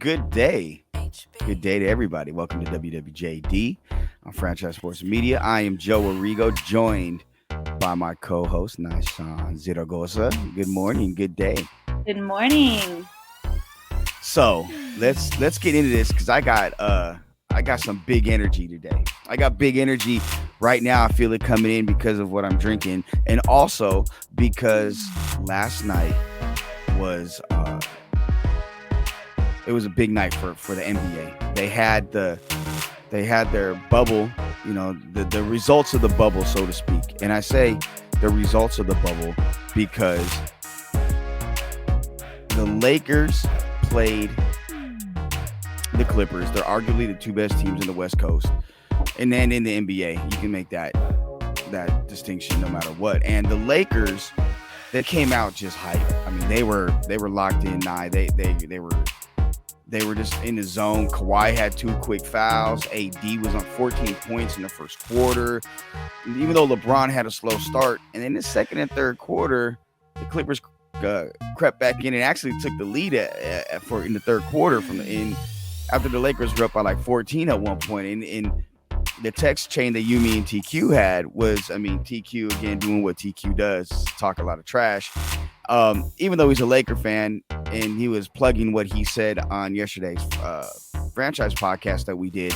good day. Good day to everybody. Welcome to WWJD on Franchise Sports Media. I am Joe Arrigo, joined by my co-host, Nyshon Zaragoza. Good morning. Good day. Good morning. So let's get into this because I got some big energy today. I got big energy right now. I feel it coming in because of what I'm drinking, and also because last night was it was a big night for the NBA. They had their bubble, the results of the bubble, so to speak. And I say the results of the bubble because the Lakers played the Clippers. They're arguably the two best teams in the West Coast. And then in the NBA, you can make that distinction no matter what. And the Lakers, they came out just hype. I mean, they were locked in. They were just in the zone. Kawhi had 2 quick fouls. AD was on 14 points in the first quarter. Even though LeBron had a slow start, and in the second and third quarter, the Clippers crept back in and actually took the lead in the third quarter after the Lakers were up by like 14 at one point. And the text chain that Yumi and TQ had was, TQ again doing what TQ does, talk a lot of trash. Even though he's a Laker fan, and he was plugging what he said on yesterday's franchise podcast that we did.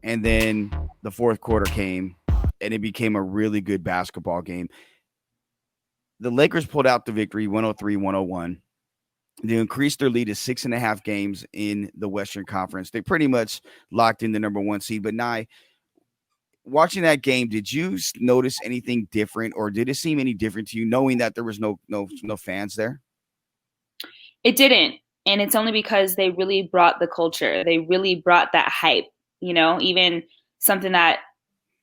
And then the fourth quarter came, and it became a really good basketball game. The Lakers pulled out the victory, 103-101. They increased their lead to 6.5 games in the Western Conference. They pretty much locked in the number 1 seed. But Nye, watching that game, did you notice anything different, or did it seem any different to you, knowing that there was no fans there? It didn't. And it's only because they really brought the culture. They really brought that hype. Even something that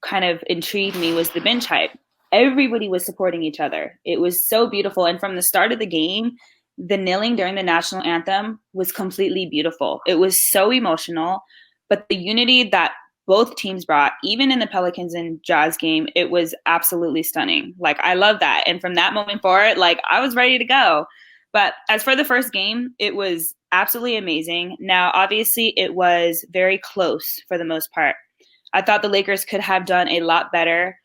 kind of intrigued me was the bench hype. Everybody was supporting each other. It was so beautiful. And from the start of the game, the kneeling during the national anthem was completely beautiful. It was so emotional, but the unity that both teams brought, even in the Pelicans and Jazz game, it was absolutely stunning. Like, I love that. And from that moment forward, I was ready to go. But as for the first game, it was absolutely amazing. Now, obviously, it was very close for the most part. I thought the Lakers could have done a lot better.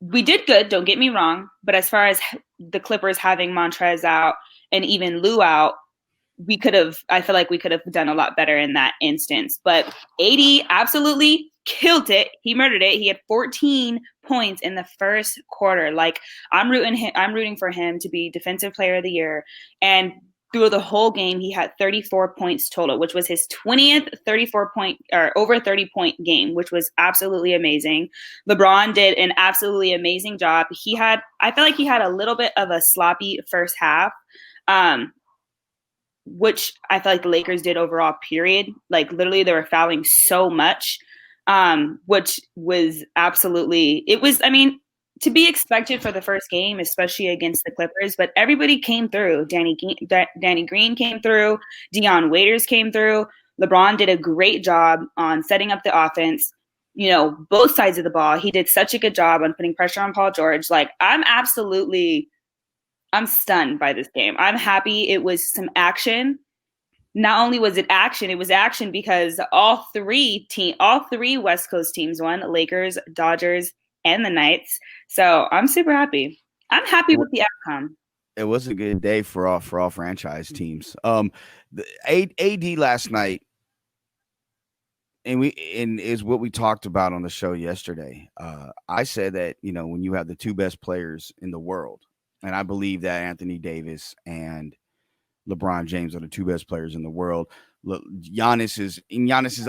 We did good, don't get me wrong. But as far as the Clippers having Montrez out and even Lou out, I feel like we could have done a lot better in that instance. But AD absolutely killed it. He murdered it. He had 14 points in the first quarter. I'm rooting for him to be Defensive Player of the Year. And through the whole game, he had 34 points total, which was his 20th 34-point or over 30-point game, which was absolutely amazing. LeBron did an absolutely amazing job. I feel like he had a little bit of a sloppy first half, which I feel like the Lakers did overall, period. Literally, they were fouling so much, which was to be expected for the first game, especially against the Clippers. But everybody came through. Danny Green came through. Dion Waiters came through. LeBron did a great job on setting up the offense, both sides of the ball. He did such a good job on putting pressure on Paul George. I'm stunned by this game. I'm happy it was some action. Not only was it was action because all three West Coast teams won: Lakers, Dodgers, and the Knights. So I'm super happy. I'm happy with the outcome. It was a good day for all franchise teams. The AD last night, and is what we talked about on the show yesterday. I said that when you have the two best players in the world. And I believe that Anthony Davis and LeBron James are the two best players in the world. Giannis is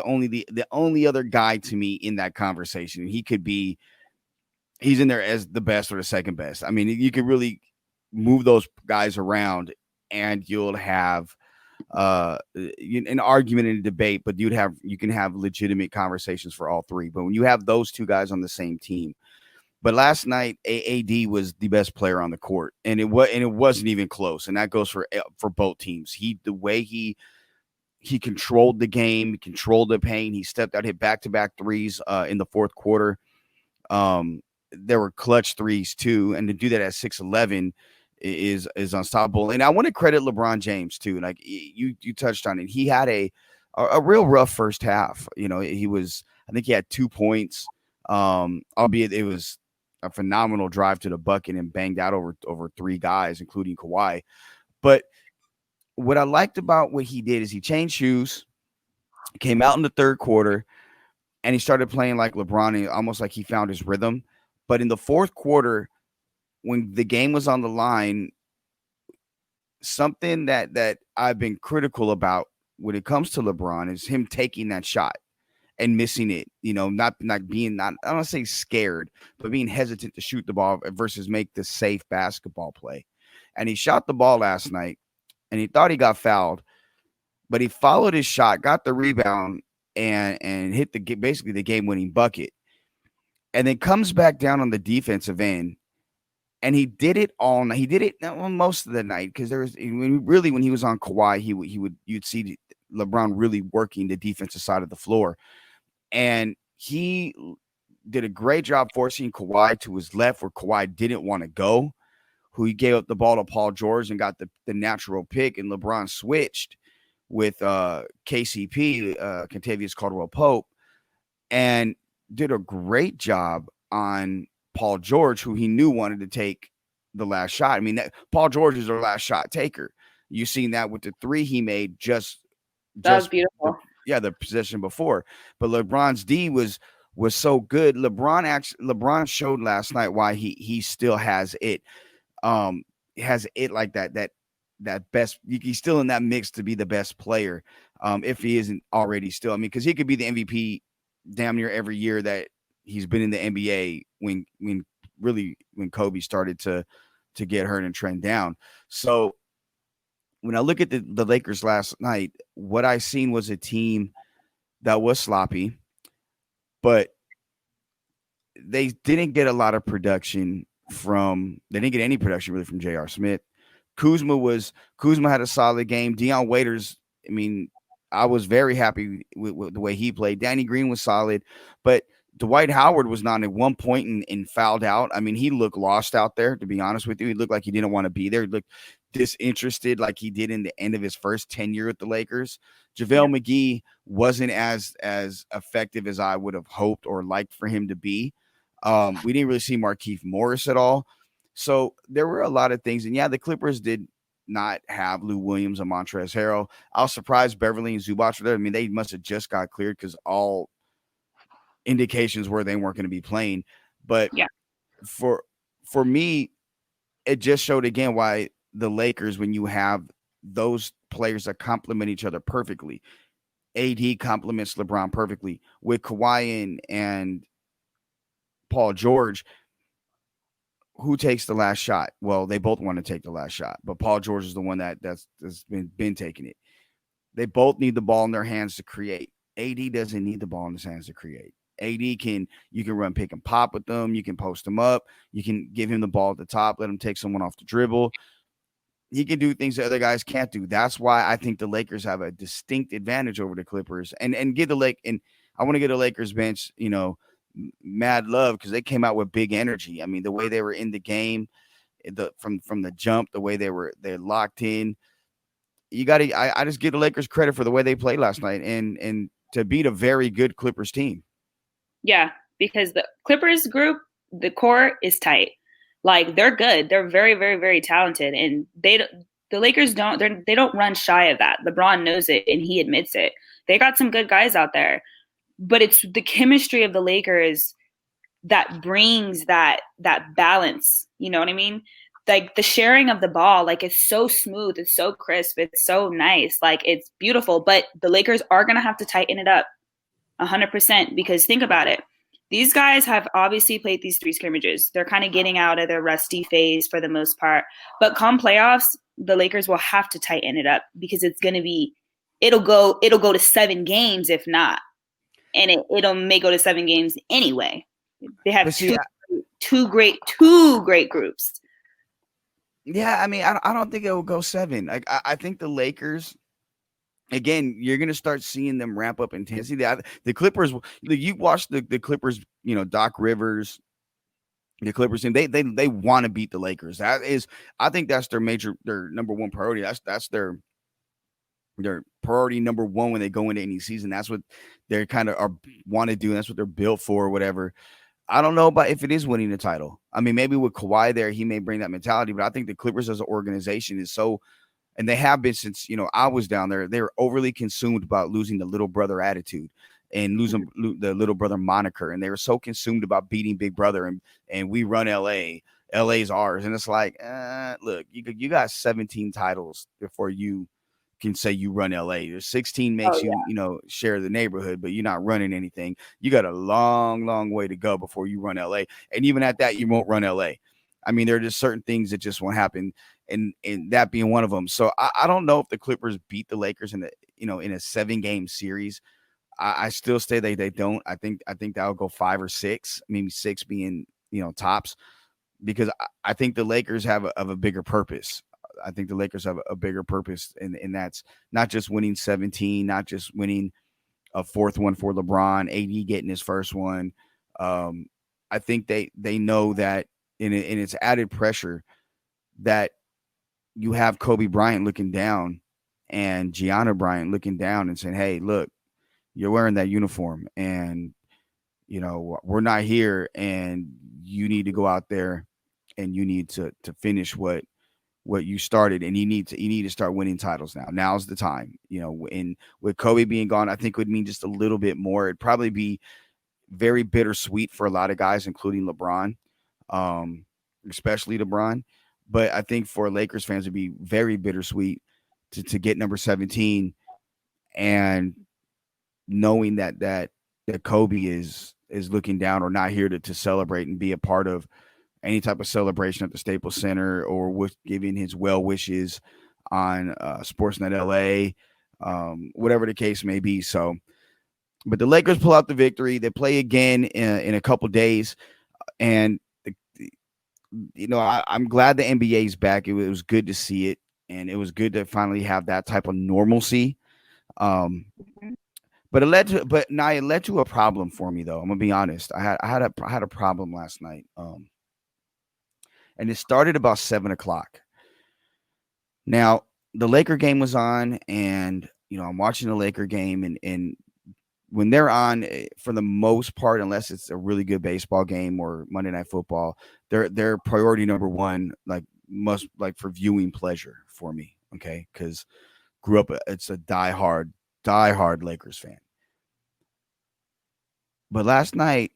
only the only other guy to me in that conversation. He's in there as the best or the second best. I mean, you could really move those guys around and you'll have an argument and a debate, but you can have legitimate conversations for all three. But when you have those two guys on the same team, but last night, AD was the best player on the court, and it wasn't even close. And that goes for both teams. The way he controlled the game, he controlled the paint. He stepped out, hit back-to-back threes in the fourth quarter. There were clutch threes too, and to do that at 6'11", is unstoppable. And I want to credit LeBron James too. Like you touched on it. He had a real rough first half. You know, I think he had 2 points. Albeit it was a phenomenal drive to the bucket and banged out over 3 guys, including Kawhi. But what I liked about what he did is he changed shoes, came out in the third quarter, and he started playing like LeBron, and almost like he found his rhythm. But in the fourth quarter, when the game was on the line, something that I've been critical about when it comes to LeBron is him taking that shot and missing it, not being, I don't want to say scared, but being hesitant to shoot the ball versus make the safe basketball play. And he shot the ball last night and he thought he got fouled, but he followed his shot, got the rebound and hit basically the game winning bucket. And then comes back down on the defensive end. And he did it all night. He did it most of the night because when he was on Kawhi, you'd see LeBron really working the defensive side of the floor. And he did a great job forcing Kawhi to his left where Kawhi didn't want to go, who he gave up the ball to Paul George and got the natural pick. And LeBron switched with KCP, Kentavious Caldwell-Pope, and did a great job on Paul George, who he knew wanted to take the last shot. I mean, Paul George is our last shot taker. You've seen that with the 3 he made that was beautiful. The possession before. But LeBron's D was so good. LeBron showed last night why he still has it. Has it like that best. He's still in that mix to be the best player. If he isn't already still. I mean, because he could be the MVP damn near every year that he's been in the NBA when Kobe started to get hurt and trend down. So when I look at the Lakers last night, what I seen was a team that was sloppy, but they didn't get a lot of production they didn't get any production really from J.R. Smith. Kuzma had a solid game. Dion Waiters, I mean, I was very happy with the way he played. Danny Green was solid, but Dwight Howard was not at one point and fouled out. I mean, he looked lost out there, to be honest with you. He looked like he didn't want to be there. He looked disinterested like he did in the end of his first tenure at the Lakers. JaVale McGee wasn't as effective as I would have hoped or liked for him to be. We didn't really see Markieff Morris at all. So there were a lot of things. And, yeah, the Clippers did not have Lou Williams and Montrezl Harrell. I was surprised Beverly and Zubac were there. I mean, they must have just got cleared because all indications were they weren't going to be playing. But for me, it just showed again why the Lakers, when you have those players that complement each other perfectly, AD complements LeBron perfectly with Kawhi and Paul George. Who takes the last shot? Well, they both want to take the last shot, but Paul George is the one that's been taking it. They both need the ball in their hands to create. AD doesn't need the ball in his hands to create. You can run pick and pop with them. You can post him up. You can give him the ball at the top, let him take someone off the dribble. He can do things that other guys can't do. That's why I think the Lakers have a distinct advantage over the Clippers. And I want to get the Lakers bench, mad love because they came out with big energy. I mean, the way they were in the game, from the jump, the way they're locked in. I just give the Lakers credit for the way they played last night and to beat a very good Clippers team. Yeah, because the Clippers group, the core is tight. Like, they're good. They're very, very, very talented. And the Lakers they don't run shy of that. LeBron knows it and he admits it. They got some good guys out there. But it's the chemistry of the Lakers that brings that balance. You know what I mean? Like, the sharing of the ball, like, it's so smooth. It's so crisp. It's so nice. Like, it's beautiful. But the Lakers are going to have to tighten it up 100% because think about it. These guys have obviously played these 3 scrimmages. They're kind of getting out of their rusty phase for the most part. But come playoffs, the Lakers will have to tighten it up because it'll go to 7 games if not. And it may go to 7 games anyway. They have two great groups. Yeah, I mean, I don't think it will go 7. Like, I think the Lakers, again, you're going to start seeing them ramp up intensity. The Clippers, you watch the Clippers, Doc Rivers, The Clippers team, they want to beat the Lakers. That is, I think that's their number one priority. That's their priority number one when they go into any season. That's what they kind of are want to do. And that's what they're built for, or whatever. I don't know about if it is winning the title. I mean, maybe with Kawhi there, he may bring that mentality, but I think the Clippers as an organization is so, and they have been since, I was down there. They're overly consumed about losing the little brother attitude and losing the little brother moniker. And they were so consumed about beating Big Brother and we run LA. LA's ours. And it's like, look, you got 17 titles before you can say you run LA. There's 16 makes share the neighborhood, but you're not running anything. You got a long, long way to go before you run LA. And even at that, you won't run LA. I mean, there are just certain things that just won't happen, and that being one of them. So I don't know if the Clippers beat the Lakers in a 7-game series. I still say they don't. I think that'll go 5 or 6, maybe 6 being tops, because I think the Lakers have a bigger purpose. I think the Lakers have a bigger purpose, and that's not just winning 17, not just winning a fourth one for LeBron, AD getting his first one. I think they know that in its added pressure that you have Kobe Bryant looking down and Gianna Bryant looking down and saying, hey, look, you're wearing that uniform and, we're not here, and you need to go out there and you need to finish what you started, and you need to start winning titles now. Now's the time, and with Kobe being gone, I think it would mean just a little bit more. It'd probably be very bittersweet for a lot of guys, including LeBron, especially LeBron. But I think for Lakers fans, it'd be very bittersweet to get number 17 and knowing that Kobe is looking down or not here to celebrate and be a part of any type of celebration at the Staples Center, or with giving his well wishes on Sportsnet LA, whatever the case may be. So, but the Lakers pull out the victory. They play again in a couple days, and I'm glad the NBA's back. It was good to see it, and it was good to finally have that type of normalcy. But it led to a problem for me, though. I'm gonna be honest. I had a problem last night. And it started about 7:00. Now, the Laker game was on, and I'm watching the Laker game, and when they're on, for the most part, unless it's a really good baseball game or Monday Night Football, they're priority number one, for viewing pleasure for me. Okay, because grew up, it's a diehard Lakers fan. But last night,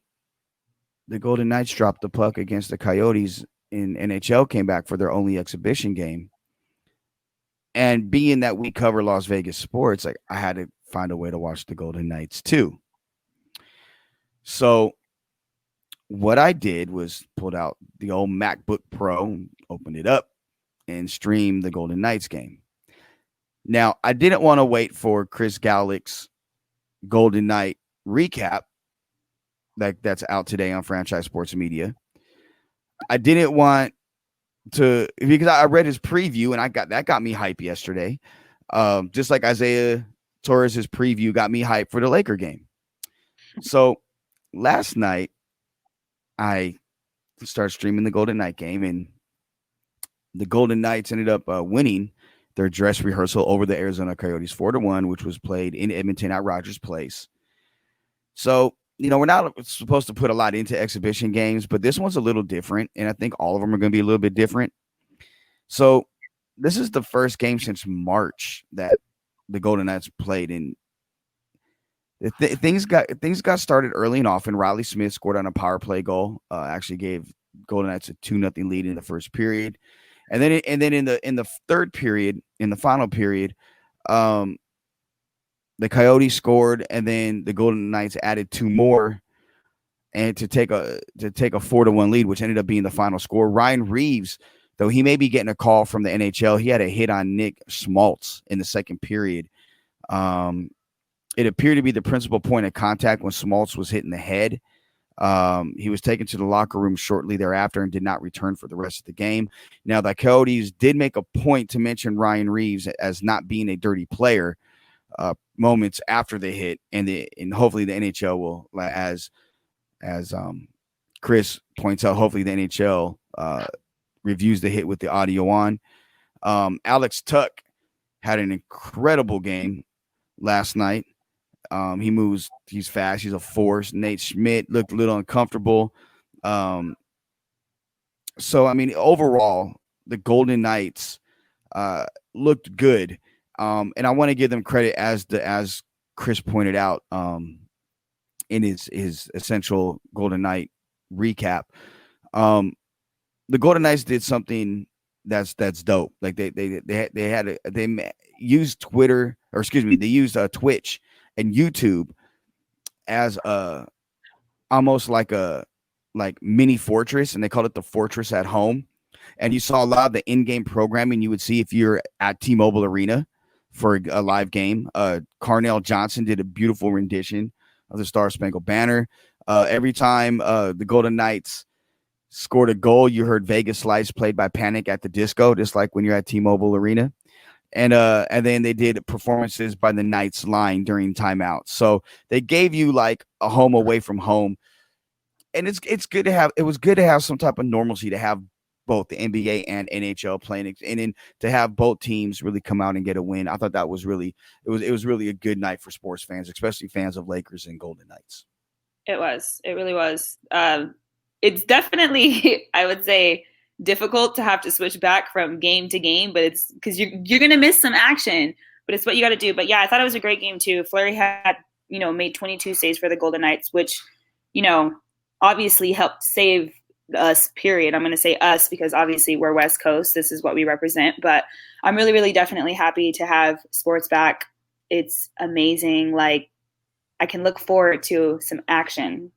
the Golden Knights dropped the puck against the Coyotes. In NHL came back for their only exhibition game. And being that we cover Las Vegas sports, I had to find a way to watch the Golden Knights too. So what I did was pulled out the old MacBook Pro, opened it up, and streamed the Golden Knights game. Now, I didn't want to wait for Chris Galick's Golden Knight recap that's out today on Franchise Sports Media. I didn't want to, because I read his preview, and that got me hype yesterday. Just like Isaiah Torres' preview got me hype for the Laker game. So last night I started streaming the Golden Knight game, and the Golden Knights ended up winning their dress rehearsal over the Arizona Coyotes 4-1, which was played in Edmonton at Rogers Place. So, we're not supposed to put a lot into exhibition games, but this one's a little different, and I think all of them are going to be a little bit different. So this is the first game since March that the Golden Knights played, and things got started early and often. Riley Smith scored on a power play goal, actually gave Golden Knights a 2-0 lead in the first period, and then in the third period, in the final period, the Coyotes scored, and then the Golden Knights added 2 more, and to take a 4-1 lead, which ended up being the final score. Ryan Reeves, though he may be getting a call from the NHL, he had a hit on Nick Schmaltz in the second period. It appeared to be the principal point of contact when Schmaltz was hit in the head. He was taken to the locker room shortly thereafter and did not return for the rest of the game. Now, the Coyotes did make a point to mention Ryan Reeves as not being a dirty player moments after the hit, and hopefully the NHL will, as Chris points out, hopefully the NHL reviews the hit with the audio on. Alex Tuck had an incredible game last night. He's fast, he's a force. Nate Schmidt looked a little uncomfortable. So, I mean, overall, the Golden Knights looked good. And I want to give them credit as Chris pointed out in his essential Golden Knight recap. The Golden Knights did something that's dope. Like they used Twitter, or excuse me, they used Twitch and YouTube as almost like a mini fortress, and they called it the Fortress at Home. And you saw a lot of the in-game programming you would see if you're at T-Mobile Arena for a live game. Carnell Johnson did a beautiful rendition of the Star Spangled Banner. Every time the Golden Knights scored a goal, you heard Vegas Lights played by Panic at the Disco, just like when you're at T-Mobile Arena. And then they did performances by the Knights line during timeout. So they gave you like a home away from home. And it's good to have. It was good to have some type of normalcy, to have both the NBA and NHL playing, and then to have both teams really come out and get a win. I thought that was really it was really a good night for sports fans, especially fans of Lakers and Golden Knights. It was. It really was. It's definitely, I would say, difficult to have to switch back from game to game, but it's because you're going to miss some action, but it's what you got to do. But yeah, I thought it was a great game too. Fleury had, made 22 saves for the Golden Knights, which, obviously helped save us, period. I'm going to say us because obviously we're West Coast. This is what we represent, but I'm really, really definitely happy to have sports back. It's amazing. Like, I can look forward to some action.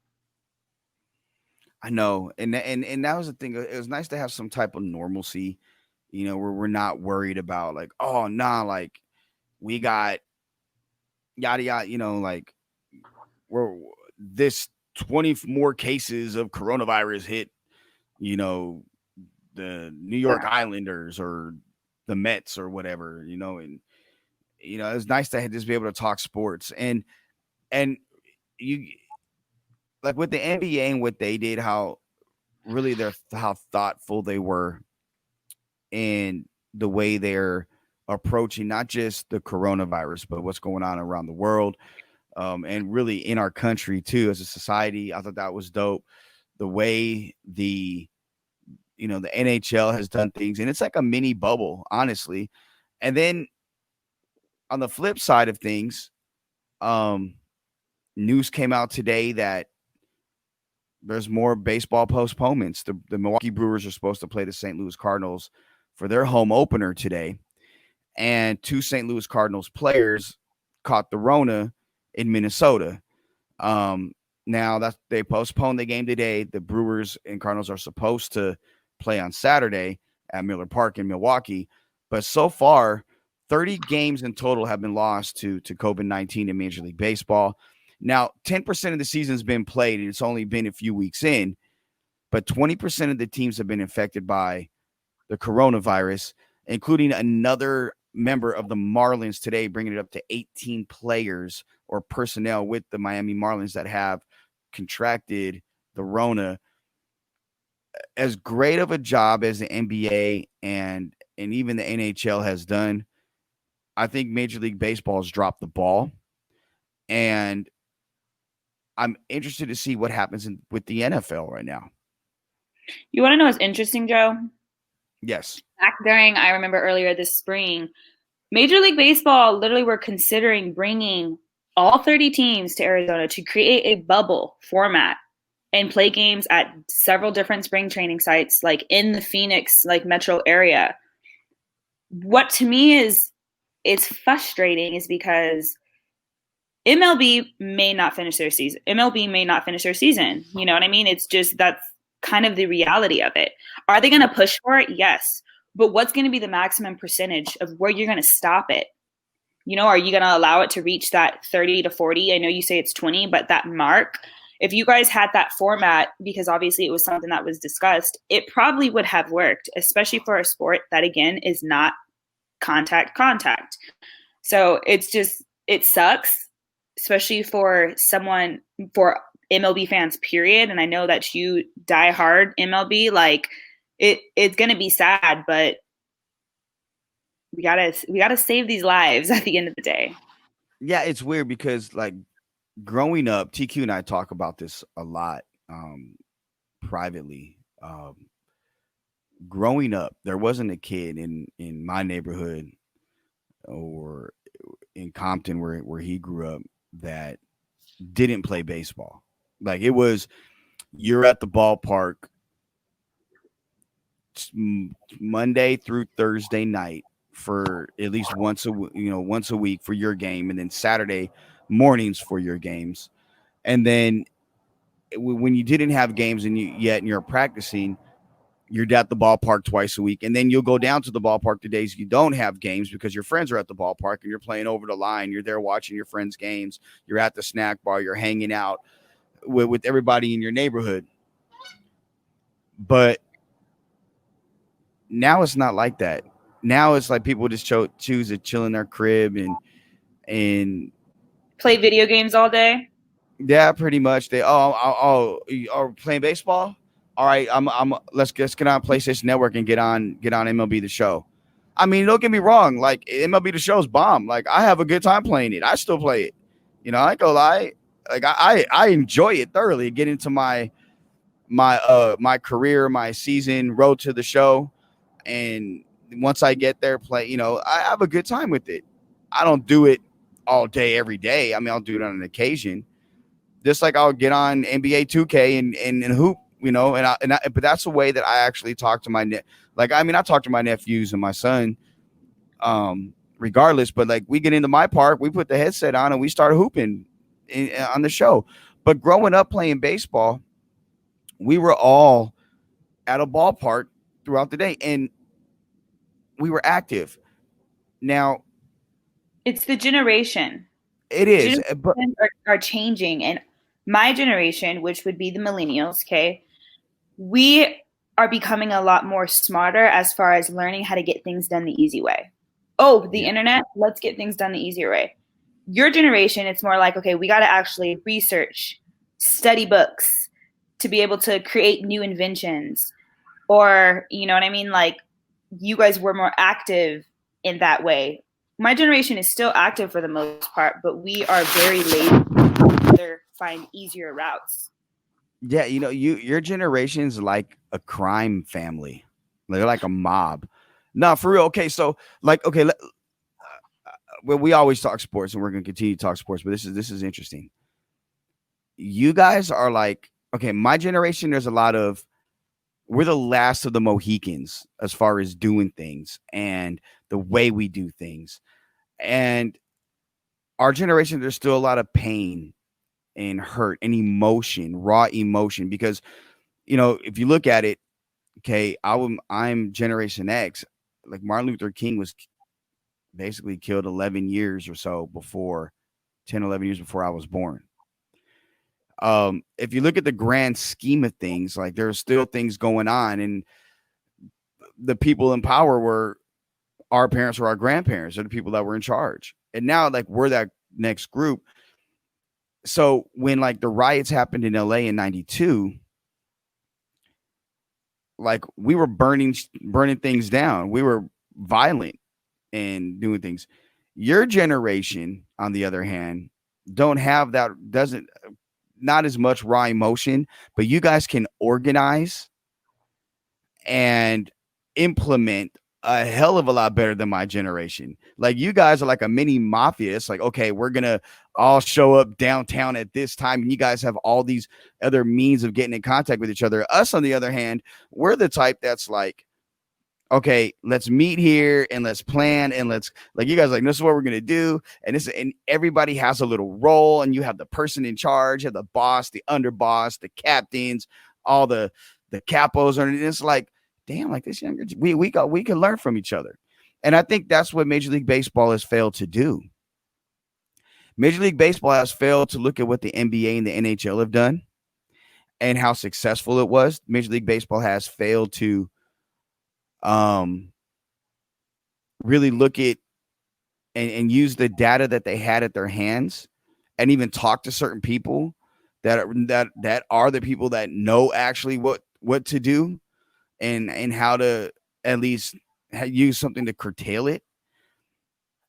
I know. And that was the thing. It was nice to have some type of normalcy, where we're not worried about like, oh, nah, like we got yada, yada, like we're this 20 more cases of coronavirus hit, the New York Islanders or the Mets or whatever, and, it's nice to just be able to talk sports and you like with the NBA and what they did, how thoughtful they were in the way they're approaching not just the coronavirus, but what's going on around the world. And really in our country too, as a society. I thought that was dope. The way the NHL has done things, and it's like a mini bubble, honestly. And then on the flip side of things, news came out today that there's more baseball postponements. The Milwaukee Brewers are supposed to play the St. Louis Cardinals for their home opener today, and 2 St. Louis Cardinals players caught the Rona in Minnesota. Now that they postponed the game today, the Brewers and Cardinals are supposed to play on Saturday at Miller Park in Milwaukee. But so far, 30 games in total have been lost to COVID-19 in Major League Baseball. Now, 10% of the season's been played, and it's only been a few weeks in, but 20% of the teams have been infected by the coronavirus, including another member of the Marlins today, bringing it up to 18 players or personnel with the Miami Marlins that have contracted the Rona. As great of a job as the NBA and even the NHL has done, I think Major League Baseball has dropped the ball. And I'm interested to see what happens with the NFL right now. You want to know what's interesting, Joe? Yes. Back during, I remember earlier this spring, Major League Baseball literally were considering bringing all 30 teams to Arizona to create a bubble format and play games at several different spring training sites, like in the Phoenix, like metro area. What to me is frustrating is because MLB may not finish their season. MLB may not finish their season. You know what I mean? It's just, that's kind of the reality of it. Are they going to push for it? Yes. But what's going to be the maximum percentage of where you're going to stop it? Are you going to allow it to reach that 30 to 40? I know you say it's 20, but that mark, if you guys had that format, because obviously it was something that was discussed, it probably would have worked, especially for a sport that, again, is not contact. So it's just, it sucks, especially for MLB fans, period. And I know that you die hard MLB, like it's going to be sad, but we gotta save these lives at the end of the day. Yeah, it's weird because like growing up, TQ and I talk about this a lot privately. Growing up, there wasn't a kid in my neighborhood or in Compton where he grew up that didn't play baseball. Like it was, you're at the ballpark Monday through Thursday night for at least once a week for your game, and then Saturday mornings for your games. And then when you didn't have games and you're practicing, you're at the ballpark twice a week, and then you'll go down to the ballpark the days you don't have games because your friends are at the ballpark and you're playing over the line. You're there watching your friends' games. You're at the snack bar. You're hanging out with everybody in your neighborhood. But now it's not like that. Now it's like people just choose to chill in their crib and play video games all day. Yeah, pretty much. They you are playing baseball. All right, let's get on PlayStation Network and get on MLB The Show. I mean, don't get me wrong. Like MLB The Show's bomb. Like I have a good time playing it. I still play it. I ain't gonna lie. Like I enjoy it thoroughly. Get into my career, my season, road to the show, and once I get there, play. I have a good time with it. I don't do it all day every day. I mean, I'll do it on an occasion. Just like I'll get on NBA 2K and hoop. But that's the way that I actually talk to my I talk to my nephews and my son, regardless. But like we get into my park, we put the headset on and we start hooping on the show. But growing up playing baseball, we were all at a ballpark throughout the day and we were active. Now, it's the generation. It is, but are changing, and my generation, which would be the millennials, okay, we are becoming a lot more smarter as far as learning how to get things done the easy way. Oh, the internet, let's get things done the easier way. Your generation, it's more like, okay, we got to actually research, study books to be able to create new inventions. Or, you know what I mean? Like, you guys were more active in that way. My generation is still active for the most part, but we are very lazy to find easier routes. Yeah, your generation's like a crime family. They're like a mob. No, for real. Okay, so well, we always talk sports, and we're gonna continue to talk sports, but this is interesting. You guys are like, okay, my generation. There's a lot of we're the last of the Mohicans as far as doing things and the way we do things. And our generation, there's still a lot of pain and hurt and emotion, raw emotion, because, if you look at it, okay, I'm Generation X. Like Martin Luther King was basically killed 11 years or so before, 10, 11 years before I was born. If you look at the grand scheme of things, like there's still things going on, and the people in power were our parents or our grandparents are the people that were in charge. And now like we're that next group. So when like the riots happened in LA in 92, like we were burning things down. We were violent and doing things. Your generation, on the other hand, don't have that, not as much raw emotion, but you guys can organize and implement a hell of a lot better than my generation. Like you guys are like a mini mafia. It's like, okay, we're going to all show up downtown at this time. And you guys have all these other means of getting in contact with each other. Us, on the other hand, we're the type that's like, okay, let's meet here and let's plan. And let's like, you guys are like, this is what we're going to do. And everybody has a little role, and you have the person in charge, you have the boss, the underboss, the captains, all the capos. And it's like, damn, like this younger, we can learn from each other. And I think that's what Major League Baseball has failed to do. Major League Baseball has failed to look at what the NBA and the NHL have done and how successful it was. Major League Baseball has failed to really look at and use the data that they had at their hands and even talk to certain people that are the people that know actually what to do and how to at least use something to curtail it.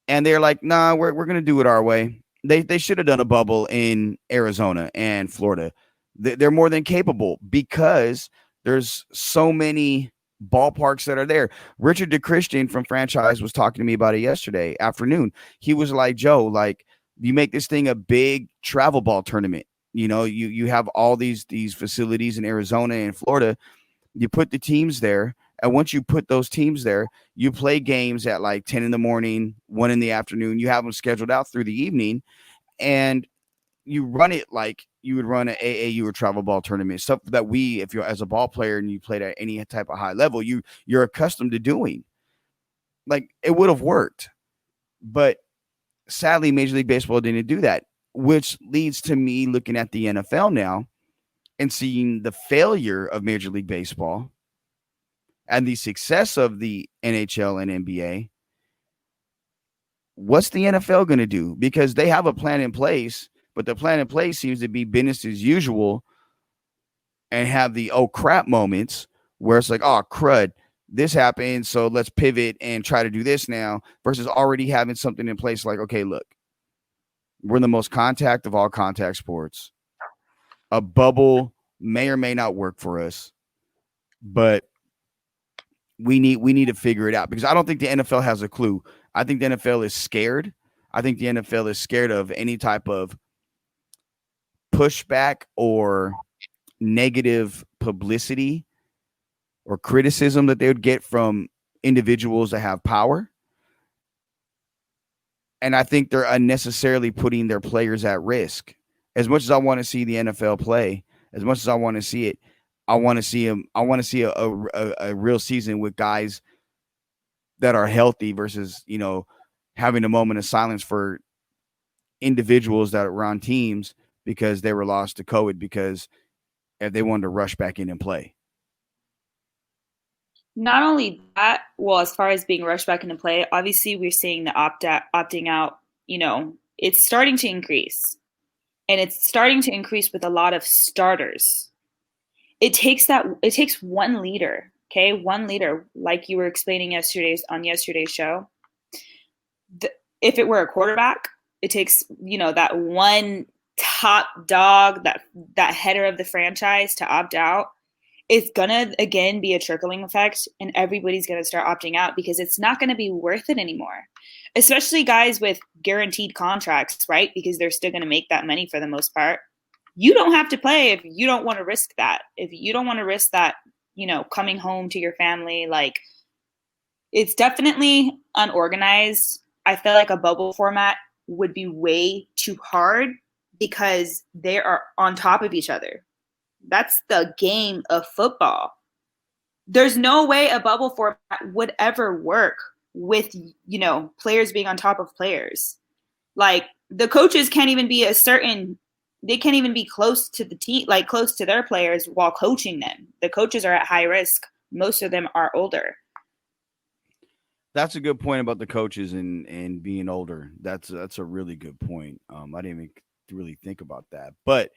And they're like, nah, we're gonna do it our way. They should have done a bubble in Arizona and Florida. They're more than capable because there's so many ballparks that are there. Richard DeChristian from Franchise was talking to me about it yesterday afternoon. He was like, Joe, like, you make this thing a big travel ball tournament. You know, you have all these facilities in Arizona and Florida. You put the teams there, and once you put those teams there, you play games at like 10 in the morning, 1 in the afternoon. You have them scheduled out through the evening, and you run it like you would run an AAU or travel ball tournament, stuff that if you're as a ball player and you played at any type of high level, you're accustomed to doing. Like, it would have worked, but sadly, Major League Baseball didn't do that, which leads to me looking at the NFL now and seeing the failure of Major League Baseball and the success of the NHL and NBA. What's the NFL going to do? Because they have a plan in place, but the plan in place seems to be business as usual and have the oh crap moments where it's like, oh crud, this happened, so let's pivot and try to do this now, versus already having something in place like, okay, look, we're the most contact of all contact sports. A bubble may or may not work for us, but we need to figure it out, because I don't think the NFL has a clue. I think the NFL is scared. I think the NFL is scared of any type of pushback or negative publicity or criticism that they would get from individuals that have power. And I think they're unnecessarily putting their players at risk. As much as I want to see the NFL play, as much as I want to see it, I want to see them. I want to see a real season with guys that are healthy versus, you know, having a moment of silence for individuals that were on teams because they were lost to COVID because if they wanted to rush back in and play. Not only that, well, as far as being rushed back into play, obviously we're seeing the opting out, you know, it's starting to increase. And it's starting to increase with a lot of starters. It takes one leader, okay? One leader, like you were explaining on yesterday's show. If it were a quarterback, it takes, you know, that one top dog, that header of the franchise to opt out. It's gonna again be a trickling effect, and everybody's gonna start opting out because it's not gonna be worth it anymore. Especially guys with guaranteed contracts, right? Because they're still gonna make that money for the most part. You don't have to play if you don't want to risk that. If you don't want to risk that, you know, coming home to your family, like, it's definitely unorganized. I feel like a bubble format would be way too hard because they are on top of each other. That's the game of football. There's no way a bubble format would ever work with, you know, players being on top of players. Like, the coaches can't even be they can't even be close to the team, like close to their players while coaching them. The coaches are at high risk. Most of them are older. That's a good point about the coaches and being older. That's a really good point. I didn't even really think about that, but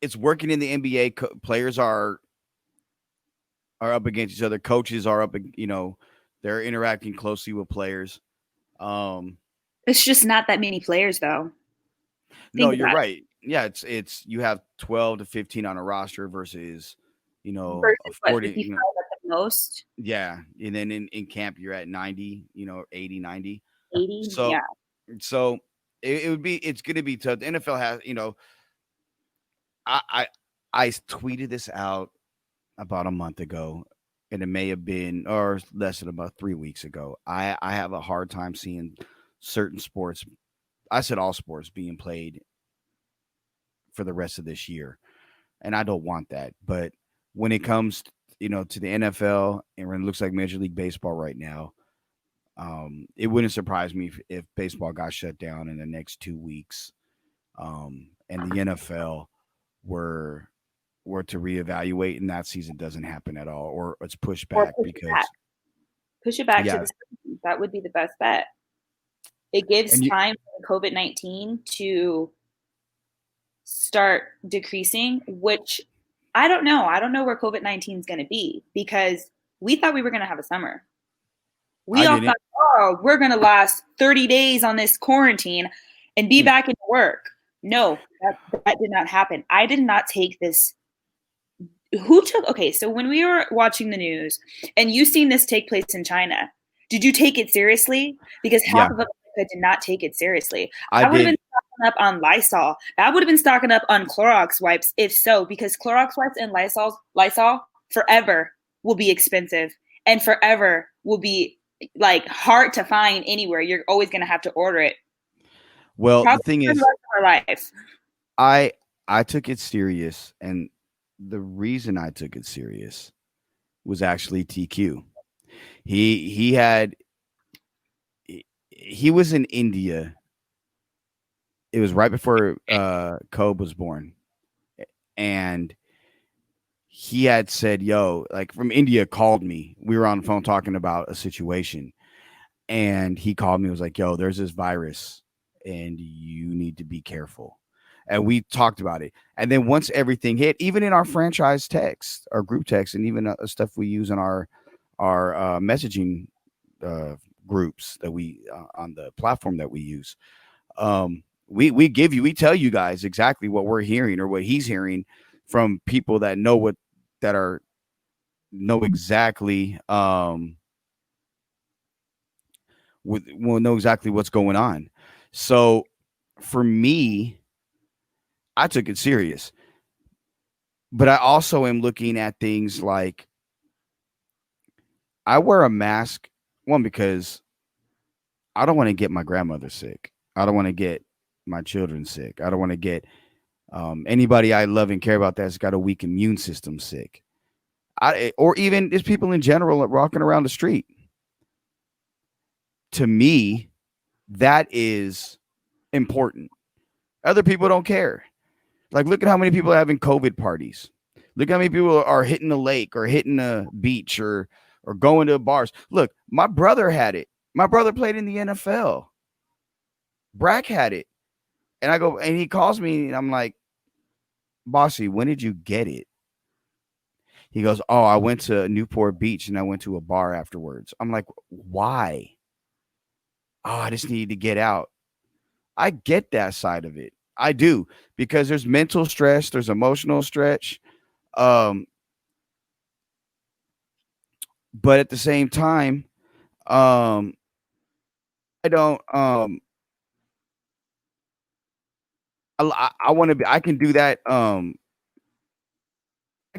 it's working in the NBA. Players are up against each other. Coaches are up, you know, they're interacting closely with players. It's just not that many players, though. No, you're right. Yeah, it's you have 12 to 15 on a roster versus, you know, versus 40, 55 you know, at the most. Yeah, and then in camp you're at 90, you know, 80, 90. 80, So yeah. So it's going to be tough. The NFL has, you know, I tweeted this out about a month ago, and it may have been or less than about 3 weeks ago. I have a hard time seeing certain sports. I said all sports being played for the rest of this year, and I don't want that. But when it comes, you know, to the NFL and when it looks like Major League Baseball right now, it wouldn't surprise me if baseball got shut down in the next 2 weeks, and the NFL were to reevaluate, and that season doesn't happen at all, or it's pushed back push it back to the season. That would be the best bet. It gives time for COVID-19 to start decreasing, which I don't know. I don't know where COVID-19 is going to be, because we thought we were going to have a summer. We all thought, oh, we're going to last 30 days on this quarantine and be back into work. No, that did not happen. I did not take this. Okay, so when we were watching the news and you seen this take place in China, did you take it seriously? Because half of America did not take it seriously. I would have been stocking up on Lysol. I would have been stocking up on Clorox wipes, if so, because Clorox wipes and Lysol forever will be expensive and forever will be like hard to find anywhere. You're always going to have to order it. Well, the thing is, the rest of our life. I took it serious, and the reason I took it serious was actually TQ. He was in India. It was right before Kobe was born, and he had said, "Yo, like from India called me. We were on the phone talking about a situation, and he called me. Was like, yo, there's this virus, and you need to be careful." And we talked about it. And then once everything hit, even in our franchise text, our group text, and even stuff we use in our messaging groups that we on the platform that we use, we tell you guys exactly what we're hearing or what he's hearing from people that know exactly will know exactly what's going on. So for me, I took it serious, but I also am looking at things like I wear a mask, one, because I don't want to get my grandmother sick. I don't want to get my children sick. I don't want to get anybody I love and care about that's got a weak immune system sick. Or even just people in general walking around the street. To me, that is important. Other people don't care. Like, look at how many people are having COVID parties. Look how many people are hitting the lake or hitting a beach or going to bars. Look, my brother had it. My brother played in the NFL. Brack had it. And he calls me and I'm like, Bossy, when did you get it? He goes, oh, I went to Newport Beach and I went to a bar afterwards. I'm like, why? Oh, I just needed to get out. I get that side of it. I do, because there's mental stress, there's emotional stress. But at the same time, I don't, I want to be, I can do that. I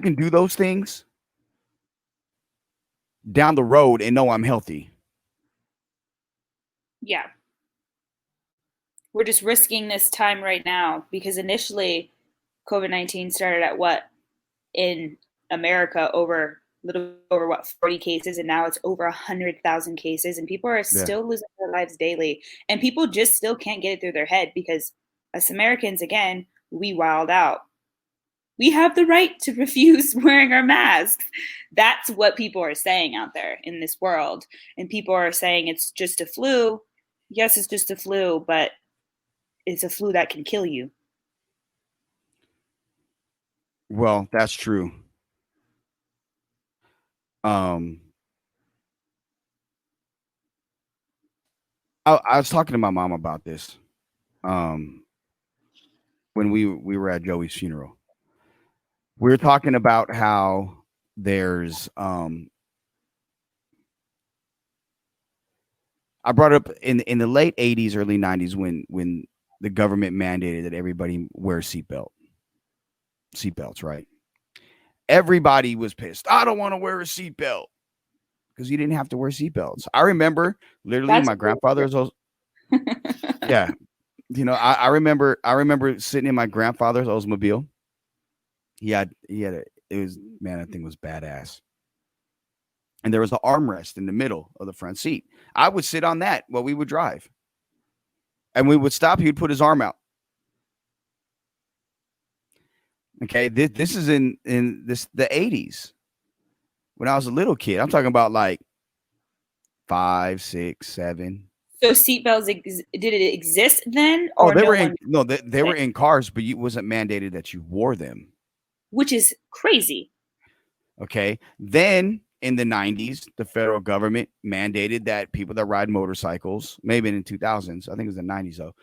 can do those things down the road and know I'm healthy. Yeah. We're just risking this time right now, because initially COVID-19 started at what in America over a little over 40 cases, and now it's over 100,000 cases, and people are still losing their lives daily, and people just still can't get it through their head, because us Americans, again, we wild out. We have the right to refuse wearing our masks. That's what people are saying out there in this world, and people are saying it's just a flu. Yes, it's just a flu, but it's a flu that can kill you. Well, that's true. I was talking to my mom about this when we were at Joey's funeral. We were talking about how there's I brought up in the late 80s, early 90s when the government mandated that everybody wear seatbelts, right? Everybody was pissed. I don't want to wear a seatbelt, because you didn't have to wear seatbelts. I remember literally my grandfather's yeah. You know, I remember sitting in my grandfather's Oldsmobile. That thing was badass. And there was an armrest in the middle of the front seat. I would sit on that while we would drive. And we would stop. He would put his arm out. Okay, this is in the 80s. When I was a little kid. I'm talking about like 5, 6, 7. So seatbelts, did it exist then? Oh, Or they no were one? they were in cars, but it wasn't mandated that you wore them. Which is crazy. Okay. Then in the 90s, the federal government mandated that people that ride motorcycles, maybe in the 2000s, I think it was the 90s though,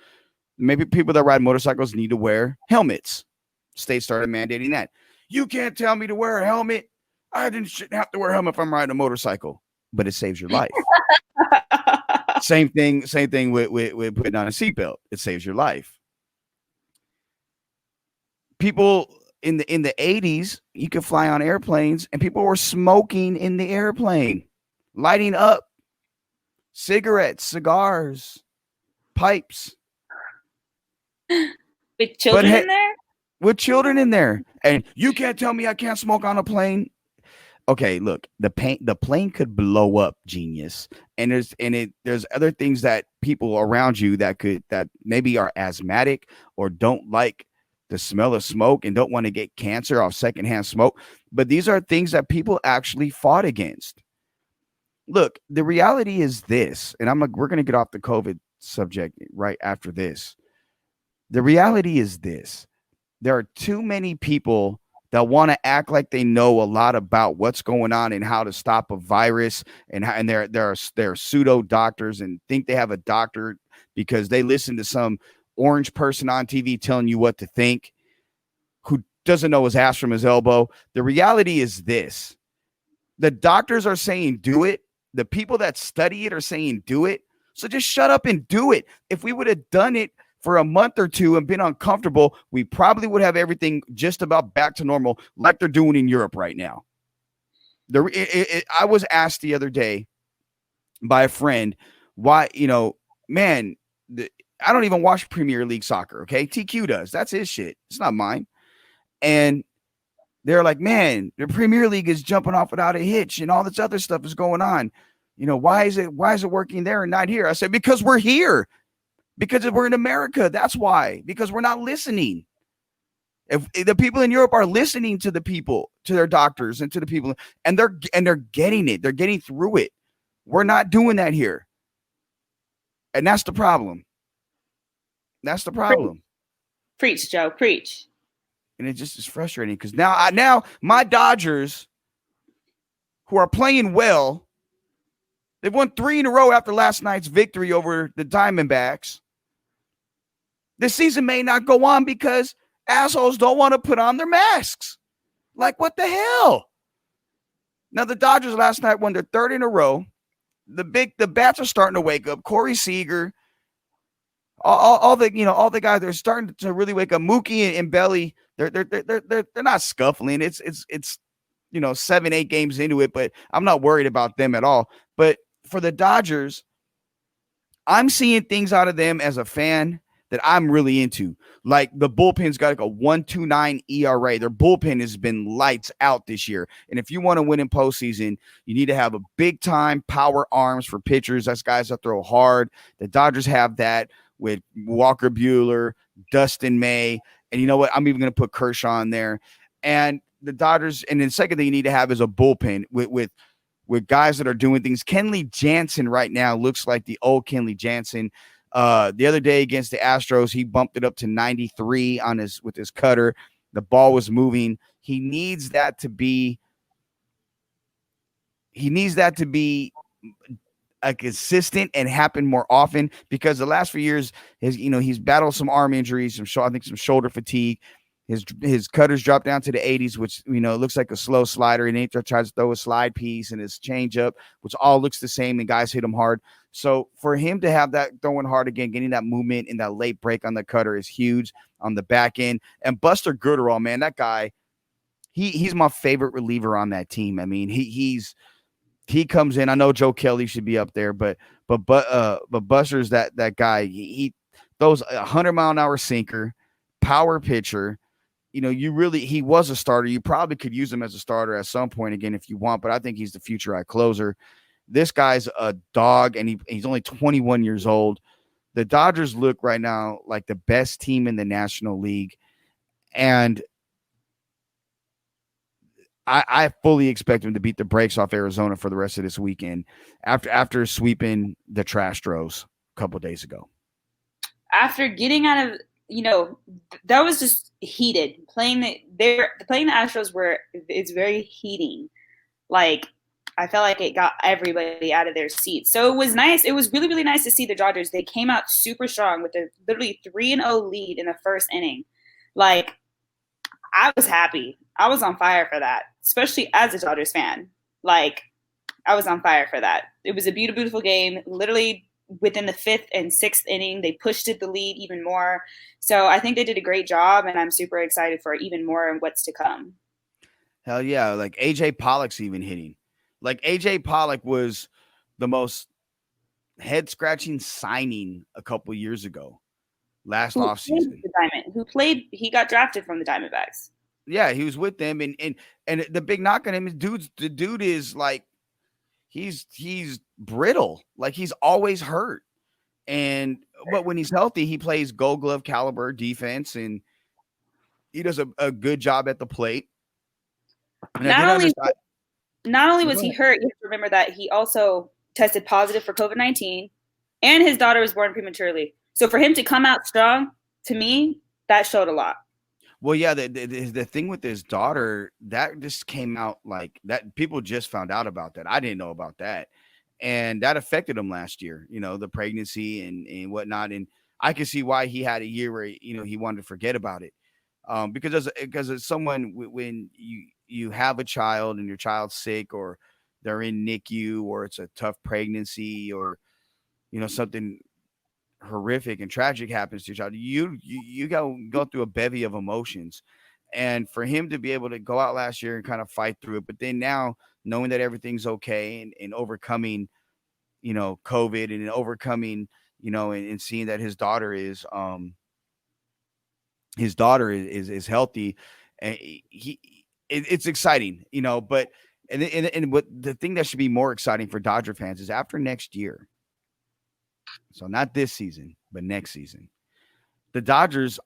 maybe people that ride motorcycles need to wear helmets. States started mandating that. You can't tell me to wear a helmet. Shouldn't have to wear a helmet if I'm riding a motorcycle, but it saves your life. Same thing with putting on a seatbelt. It saves your life. People in the 80s, you could fly on airplanes and people were smoking in the airplane, lighting up cigarettes, cigars, pipes. With children in there? With children in there. And you can't tell me I can't smoke on a plane. Okay, look, the plane could blow up, genius. And there's other things that people around you that maybe are asthmatic or don't like the smell of smoke and don't want to get cancer off secondhand smoke. But these are things that people actually fought against. Look, the reality is this, and we're going to get off the COVID subject right after this. The reality is this. There are too many people that want to act like they know a lot about what's going on and how to stop a virus, and they're pseudo doctors and think they have a doctor because they listen to some orange person on TV telling you what to think who doesn't know his ass from his elbow. The reality is this. The doctors are saying do it. The people that study it are saying do it. So just shut up and do it. If we would have done it for a month or two and been uncomfortable, we probably would have everything just about back to normal like they're doing in Europe right now. I was asked the other day by a friend why, man, I don't even watch Premier League soccer, okay? TQ does. That's his shit. It's not mine. And they're like, man, the Premier League is jumping off without a hitch and all this other stuff is going on. Why is it working there and not here? I said, because we're here. Because we're in America. That's why. Because we're not listening. If the people in Europe are listening to the people, to their doctors and to the people, and they're getting it. They're getting through it. We're not doing that here. And that's the problem. That's the problem. Preach, Joe. Preach. And it just is frustrating because now my Dodgers, who are playing well, they've won 3 in a row after last night's victory over the Diamondbacks. This season may not go on because assholes don't want to put on their masks. Like, what the hell? Now, the Dodgers last night won their 3rd in a row. The bats are starting to wake up. Corey Seager, all the guys, they're starting to really wake up. Mookie and Belly, they're not scuffling. It's 7-8 games into it, but I'm not worried about them at all. But for the Dodgers, I'm seeing things out of them as a fan that I'm really into. Like the bullpen's got like a 1.29 ERA. Their bullpen has been lights out this year. And if you want to win in postseason, you need to have a big time power arms for pitchers. That's guys that throw hard. The Dodgers have that with Walker Buehler, Dustin May. And you know what? I'm even going to put Kershaw in there. And the Dodgers, and then second thing you need to have is a bullpen with guys that are doing things. Kenley Jansen right now looks like the old Kenley Jansen. The other day against the Astros, he bumped it up to 93 with his cutter. The ball was moving. He needs that to be a consistent and happen more often because the last few years he's battled some arm injuries, some shoulder fatigue. His cutters dropped down to the 80s, which looks like a slow slider, and he tries to throw a slide piece and his changeup, which all looks the same, and guys hit him hard. So for him to have that throwing hard again, getting that movement in that late break on the cutter is huge on the back end. And Buster Goodall, man, that guy, he's my favorite reliever on that team. I mean, he comes in. I know Joe Kelly should be up there, but Buster's that guy. He throws a 100-mile-an-hour sinker, power pitcher. He was a starter. You probably could use him as a starter at some point again if you want, but I think he's the future at closer. This guy's a dog, and he's only 21 years old. The Dodgers look right now like the best team in the National League, and I fully expect him to beat the brakes off Arizona for the rest of this weekend after sweeping the Trastros. couple days ago. After getting out of, that was just heated. Playing the Astros it's very heating. Like, I felt like it got everybody out of their seats. So it was nice. It was really, really nice to see the Dodgers. They came out super strong with a literally 3-0 lead in the first inning. Like, I was happy. I was on fire for that, especially as a Dodgers fan. Like, I was on fire for that. It was a beautiful, beautiful game. Literally within the 5th and 6th inning, they pushed it the lead even more. So I think they did a great job, and I'm super excited for even more and what's to come. Hell yeah. Like AJ Pollock's even hitting. Like AJ Pollock was the most head scratching signing a couple years ago, last offseason. He got drafted from the Diamondbacks. Yeah, he was with them, and the big knock on him is the dude is like he's brittle, like he's always hurt. But when he's healthy, he plays Gold Glove caliber defense, and he does a good job at the plate. And not only was he hurt, you have to remember that he also tested positive for COVID-19, and his daughter was born prematurely. So for him to come out strong, to me, that showed a lot. Well, yeah, the thing with his daughter, that just came out like that. People just found out about that. I didn't know about that. And that affected him last year, the pregnancy and whatnot. And I can see why he had a year where, he wanted to forget about it. Because as someone, when you have a child and your child's sick, or they're in NICU, or it's a tough pregnancy, or, something horrific and tragic happens to your child, you go through a bevy of emotions. And for him to be able to go out last year and kind of fight through it, but then now knowing that everything's okay, and overcoming, COVID, and overcoming, and seeing that his daughter is healthy, and it's exciting, but and what the thing that should be more exciting for Dodger fans is after next year. So not this season, but next season, the Dodgers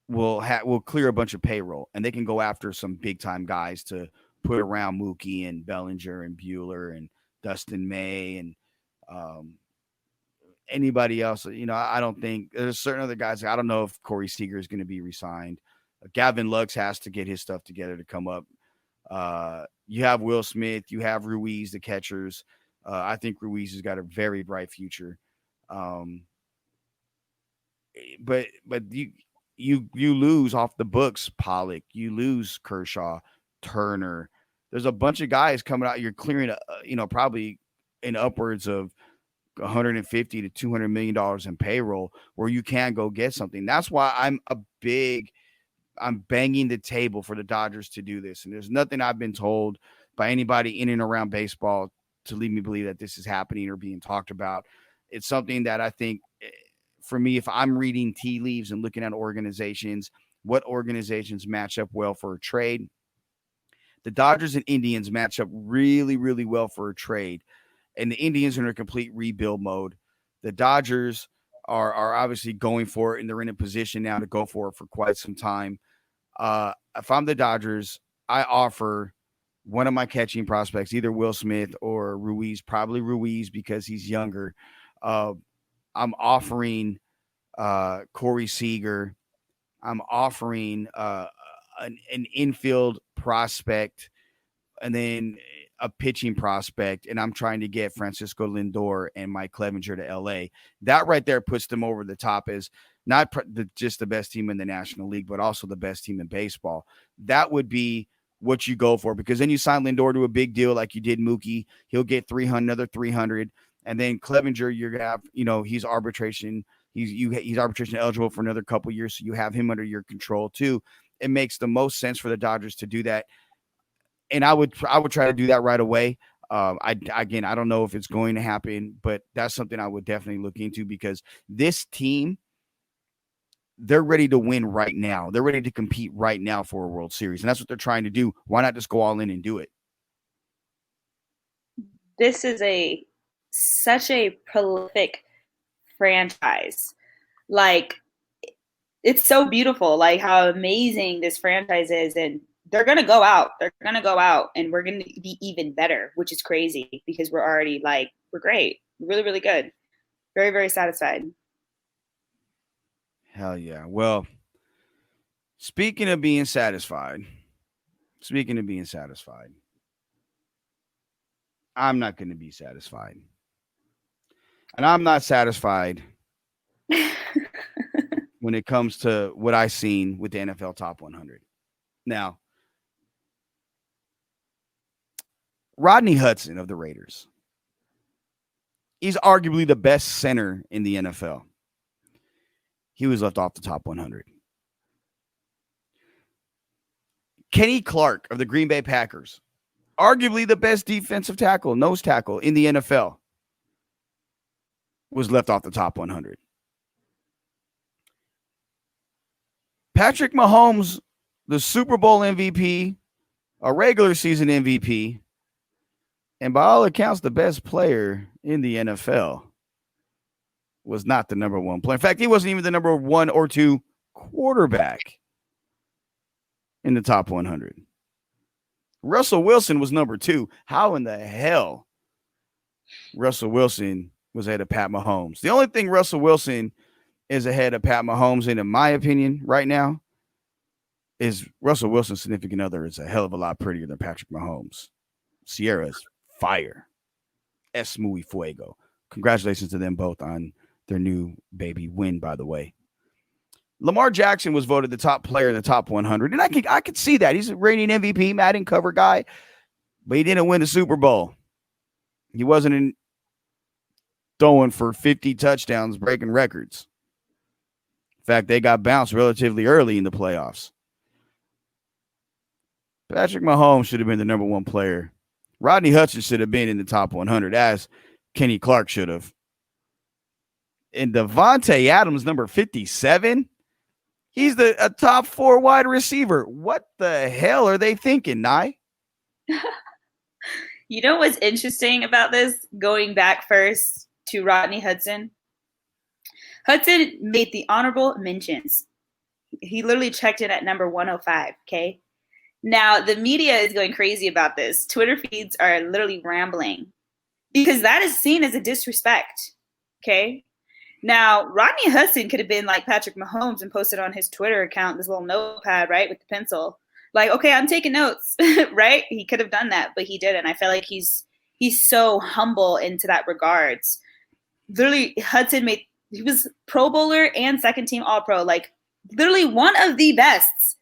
will clear a bunch of payroll, and they can go after some big time guys to put around Mookie and Bellinger and Buehler and Dustin May and anybody else. I don't think there's certain other guys. I don't know if Corey Seager is going to be re-signed. Gavin Lux has to get his stuff together to come up. You have Will Smith, you have Ruiz, the catchers. I think Ruiz has got a very bright future. But you lose off the books Pollock, you lose Kershaw, Turner. There's a bunch of guys coming out. You're clearing, probably in upwards of $150 to $200 million in payroll, where you can go get something. That's why I'm banging the table for the Dodgers to do this. And there's nothing I've been told by anybody in and around baseball to lead me believe that this is happening or being talked about. It's something that I think, for me, if I'm reading tea leaves and looking at organizations, what organizations match up well for a trade, the Dodgers and Indians match up really, really well for a trade. And the Indians are in a complete rebuild mode. The Dodgers are obviously going for it, and they're in a position now to go for it for quite some time. If I'm the Dodgers, I offer one of my catching prospects, either Will Smith or Ruiz, probably Ruiz because he's younger. I'm offering Corey Seager. I'm offering an infield prospect, and then a pitching prospect, and I'm trying to get Francisco Lindor and Mike Clevenger to LA. That right there puts them over the top as not just the best team in the National League, but also the best team in baseball. That would be what you go for, because then you sign Lindor to a big deal like you did Mookie. He'll get another 300. And then Clevenger, you're going to have, he's arbitration. He's arbitration eligible for another couple years. So you have him under your control too. It makes the most sense for the Dodgers to do that. And I would try to do that right away. I don't know if it's going to happen, but that's something I would definitely look into, because this team, they're ready to win right now. They're ready to compete right now for a World Series. And that's what they're trying to do. Why not just go all in and do it? This is such a prolific franchise. Like, it's so beautiful, like how amazing this franchise is. And they're going to go out. And we're going to be even better, which is crazy, because we're already we're great. Really, really good. Very, very satisfied. Hell yeah. Well, speaking of being satisfied, I'm not going to be satisfied. And I'm not satisfied when it comes to what I've seen with the NFL Top 100. Now, Rodney Hudson of the Raiders. He's arguably the best center in the NFL. He was left off the top 100. Kenny Clark of the Green Bay Packers. Arguably the best defensive tackle, nose tackle in the NFL. Was left off the top 100. Patrick Mahomes, the Super Bowl MVP, a regular season MVP, and by all accounts, the best player in the NFL, was not the number one player. In fact, he wasn't even the number 1 or 2 quarterback in the top 100. Russell Wilson was number 2. How in the hell Russell Wilson was ahead of Pat Mahomes? The only thing Russell Wilson is ahead of Pat Mahomes in my opinion, right now, is Russell Wilson's significant other is a hell of a lot prettier than Patrick Mahomes. Sierra's fire. Es muy fuego. Congratulations to them both on their new baby win, by the way. Lamar Jackson was voted the top player in the top 100, and I could see that. He's a reigning MVP, Madden cover guy, but he didn't win the Super Bowl. He wasn't throwing for 50 touchdowns, breaking records. In fact, they got bounced relatively early in the playoffs. Patrick Mahomes should have been the number 1 player. Rodney Hudson should have been in the top 100, as Kenny Clark should have. And Devontae Adams, number 57, he's a top 4 wide receiver. What the hell are they thinking, Nye? You know what's interesting about this? Going back first to Rodney Hudson. Hudson made the honorable mentions. He literally checked in at number 105, okay? Now, the media is going crazy about this. Twitter feeds are literally rambling because that is seen as a disrespect, okay? Now, Rodney Hudson could have been like Patrick Mahomes and posted on his Twitter account this little notepad, right, with the pencil. Like, okay, I'm taking notes, right? He could have done that, but he didn't. I feel like he's so humble into that regards. Literally, Hudson he was Pro Bowler and second team All-Pro, like literally one of the best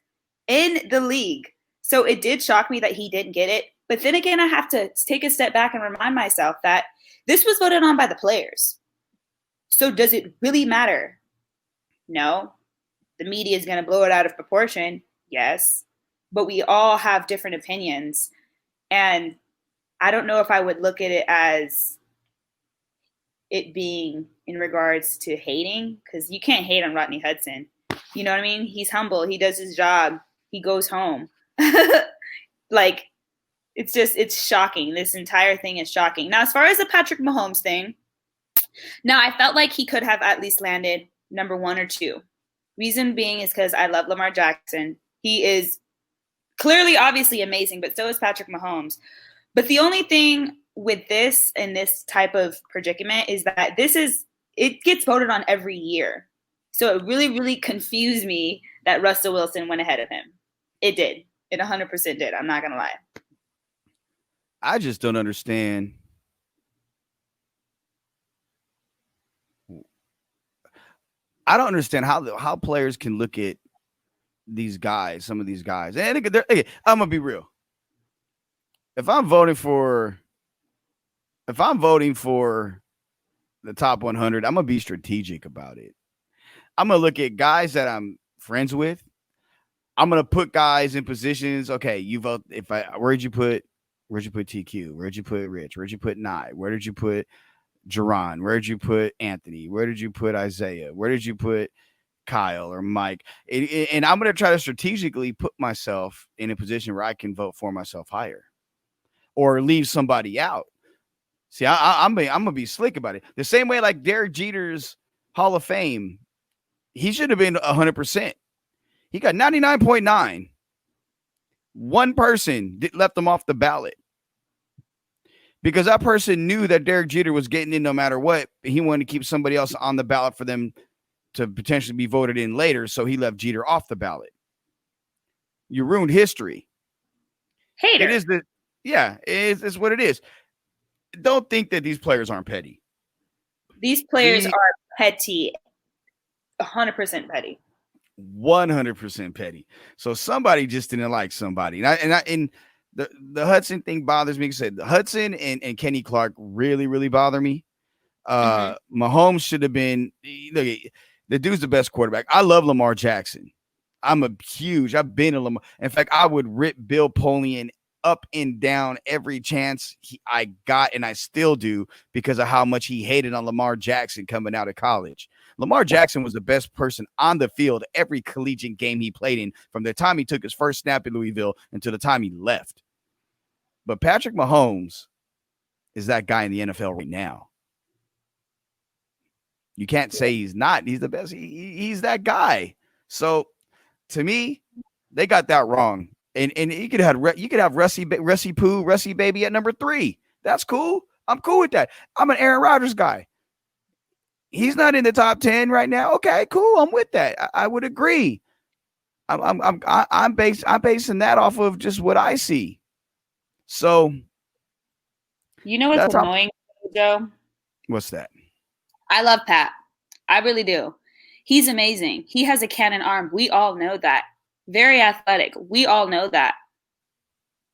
in the league. So it did shock me that he didn't get it. But then again, I have to take a step back and remind myself that this was voted on by the players. So does it really matter? No. The media is going to blow it out of proportion. Yes. But we all have different opinions. And I don't know if I would look at it as it being in regards to hating, because you can't hate on Rodney Hudson. You know what I mean? He's humble. He does his job. He goes home. Like, it's shocking. This entire thing is shocking. Now, as far as the Patrick Mahomes thing, now I felt like he could have at least landed number 1 or 2. Reason being is because I love Lamar Jackson. He is clearly, obviously amazing, but so is Patrick Mahomes. But the only thing with this and this type of predicament is that it gets voted on every year. So it really, really confused me that Russell Wilson went ahead of him. It did. It 100% did. I'm not going to lie. I just don't understand. I don't understand how players can look at these guys, some of these guys. And again, I'm going to be real. If I'm voting for the top 100, I'm going to be strategic about it. I'm going to look at guys that I'm friends with. I'm going to put guys in positions. Okay, you vote. Where'd you put TQ? Where'd you put Rich? Where'd you put Nye? Where did you put Jerron? Where did you put Anthony? Where did you put Isaiah? Where did you put Kyle or Mike? And I'm going to try to strategically put myself in a position where I can vote for myself higher or leave somebody out. See, I'm going to be slick about it. The same way like Derek Jeter's Hall of Fame, he should have been 100%. He got 99.9. One person left him off the ballot. because that person knew that Derek Jeter was getting in no matter what. He wanted to keep somebody else on the ballot for them to potentially be voted in later, so he left Jeter off the ballot. You ruined history. Hater. It is it's what it is. Don't think that these players aren't petty. These players are petty. 100% petty. 100% petty. So somebody just didn't like somebody. And the Hudson thing bothers me. Like I said, the Hudson and Kenny Clark really, really bother me. Mahomes should have been, look, the dude's the best quarterback. I love Lamar Jackson. I've been a Lamar. In fact, I would rip Bill Polian up and down every chance I got, and I still do, because of how much he hated on Lamar Jackson coming out of college. Lamar Jackson was the best person on the field every collegiate game he played in, from the time he took his first snap in Louisville until the time he left. But Patrick Mahomes is that guy in the NFL right now. You can't say he's not. He's the best. He's that guy. So to me, they got that wrong. And you could have Russie Baby at number 3. That's cool. I'm cool with that. I'm an Aaron Rodgers guy. He's not in the top 10 right now. Okay, cool. I'm with that. I would agree. I'm basing that off of just what I see. So, you know what's annoying, Joe? What's that? I love Pat. I really do. He's amazing. He has a cannon arm. We all know that. Very athletic. We all know that.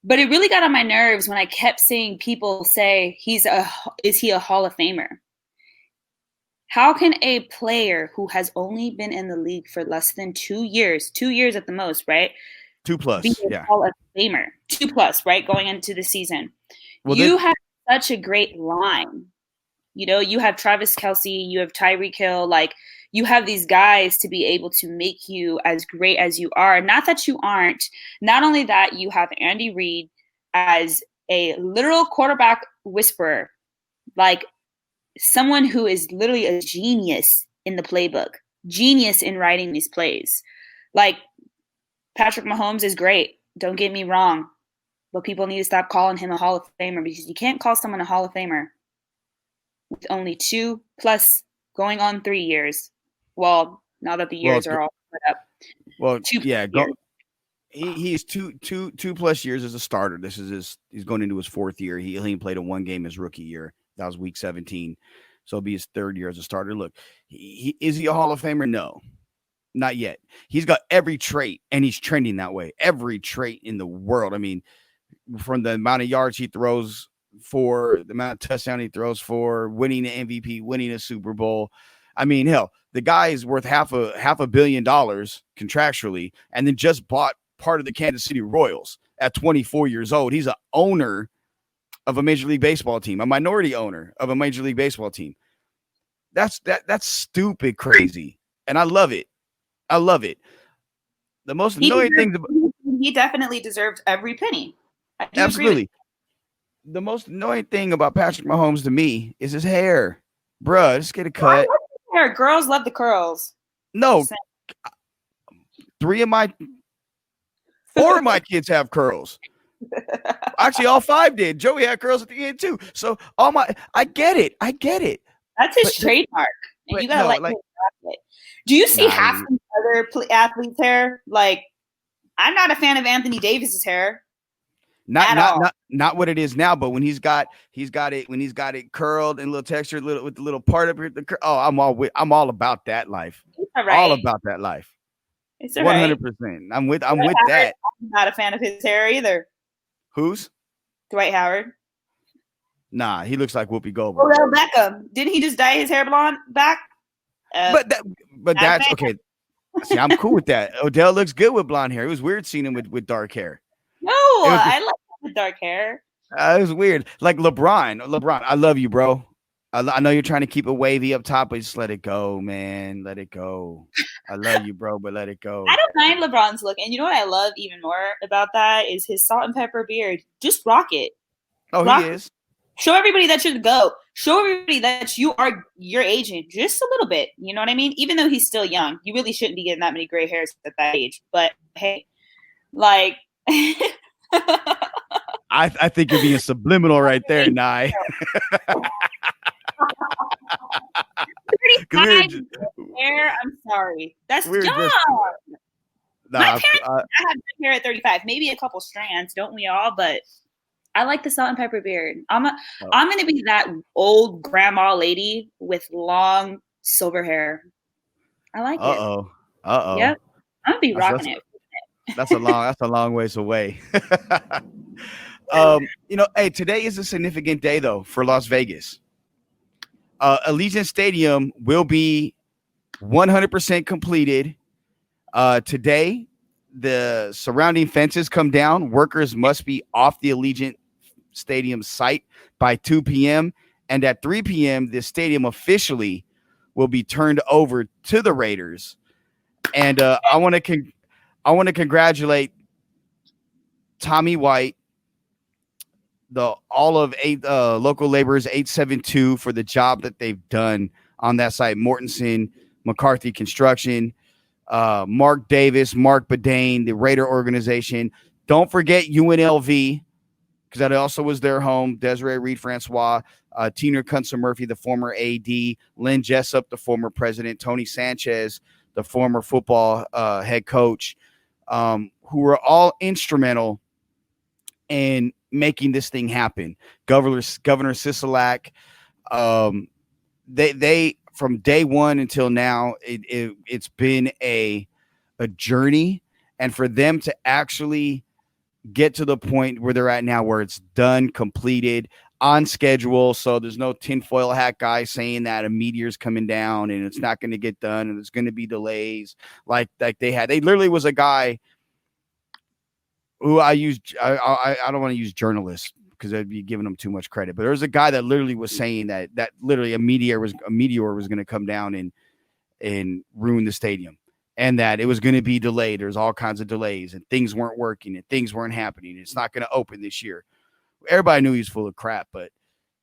But it really got on my nerves when I kept seeing people say is he a Hall of Famer? How can a player who has only been in the league for less than 2 years at the most, right? 2+, be a Hall of Famer? 2+, right? Going into the season. Well, you have such a great line. You know, you have Travis Kelce, you have Tyreek Hill, like you have these guys to be able to make you as great as you are. Not that you aren't. Not only that, you have Andy Reid as a literal quarterback whisperer, like someone who is literally a genius in the playbook, genius in writing these plays. Like Patrick Mahomes is great. Don't get me wrong. But people need to stop calling him a Hall of Famer, because you can't call someone a Hall of Famer with only 2+ going on 3 years. Well, now that the years are all put up. Well, he's two plus years as a starter. He's going into his 4th year. He only played in 1 game his rookie year. That was week 17. So it'll be his 3rd year as a starter. Look, is he a Hall of Famer? No, not yet. He's got every trait, and he's trending that way. Every trait in the world. I mean, from the amount of yards he throws for, the amount of touchdown he throws for, winning an MVP, winning a Super Bowl. I mean, hell, the guy is worth half a billion dollars contractually, and then just bought part of the Kansas City Royals at 24 years old. He's an owner of a Major League Baseball team, a minority owner of a Major League Baseball team. That's stupid crazy, and I love it. I love it. The most annoying thing, he definitely deserves every penny. Absolutely. The most annoying thing about Patrick Mahomes to me is his hair. Bruh, just get a cut. Hair. Girls love the curls. No. 4 of my kids have curls. Actually, all 5 did. Joey had curls at the end too. So I get it. That's his trademark. And you gotta like it. Do you see half the other athletes' hair? Like, I'm not a fan of Anthony Davis's hair. Not what it is now, but when he's got it curled and a little textured, with the little part of it. I'm all about that life. All about that life. It's 100%. I'm with that. I'm not a fan of his hair either. Who's? Dwight Howard. Nah, he looks like Whoopi Goldberg. Odell Beckham. Didn't he just dye his hair blonde back? But that's okay. See, I'm cool with that. Odell looks good with blonde hair. It was weird seeing him with dark hair. No, I like him with dark hair. It was weird. Like LeBron, I love you, bro. I know you're trying to keep it wavy up top, but just let it go, man. Let it go. I love you, bro, but let it go. I don't mind LeBron's look. And you know what I love even more about that is his salt and pepper beard. Just rock it. He is. Show everybody that you're the GOAT. Show everybody that you are your agent just a little bit. You know what I mean? Even though he's still young, you really shouldn't be getting that many gray hairs at that age. But hey, like, I I think you're being subliminal right there, Nye. 35 hair. I'm sorry. That's young. My parents I have hair at 35, maybe a couple strands, don't we all? But I like the salt and pepper beard. I'm going to be that old grandma lady with long silver hair. I like it. Uh-oh. Yep. I'm going to be rocking it. That's a long ways away. Hey, today is a significant day though for Las Vegas. Allegiant Stadium will be 100% completed. Today, the surrounding fences come down. Workers must be off the Allegiant Stadium site by 2 p.m. And at 3 p.m., the stadium officially will be turned over to the Raiders. And I want to congratulate Tommy White, all of local laborers 872 for the job that they've done on that site. Mortensen, McCarthy Construction, Mark Davis, Mark Badane, the Raider organization. Don't forget UNLV, because that also was their home. Desiree Reed-Francois, Tina Kunsa-Murphy, the former AD, Lynn Jessup, the former president, Tony Sanchez, the former football head coach, who were all instrumental in making this thing happen. Governor Sisolak, they from day one until now, it's been a journey, and for them to actually get to the point where they're at now, where it's done, completed, on schedule. So there's no tinfoil hat guy saying that a meteor's coming down and it's not going to get done and there's going to be delays like they had. They literally was a guy who I don't want to use journalists because I'd be giving them too much credit, but there was a guy that literally was saying that literally a meteor was going to come down and ruin the stadium, and that it was going to be delayed. There's all kinds of delays and things weren't working and things weren't happening. It's not going to open this year. Everybody knew he was full of crap, but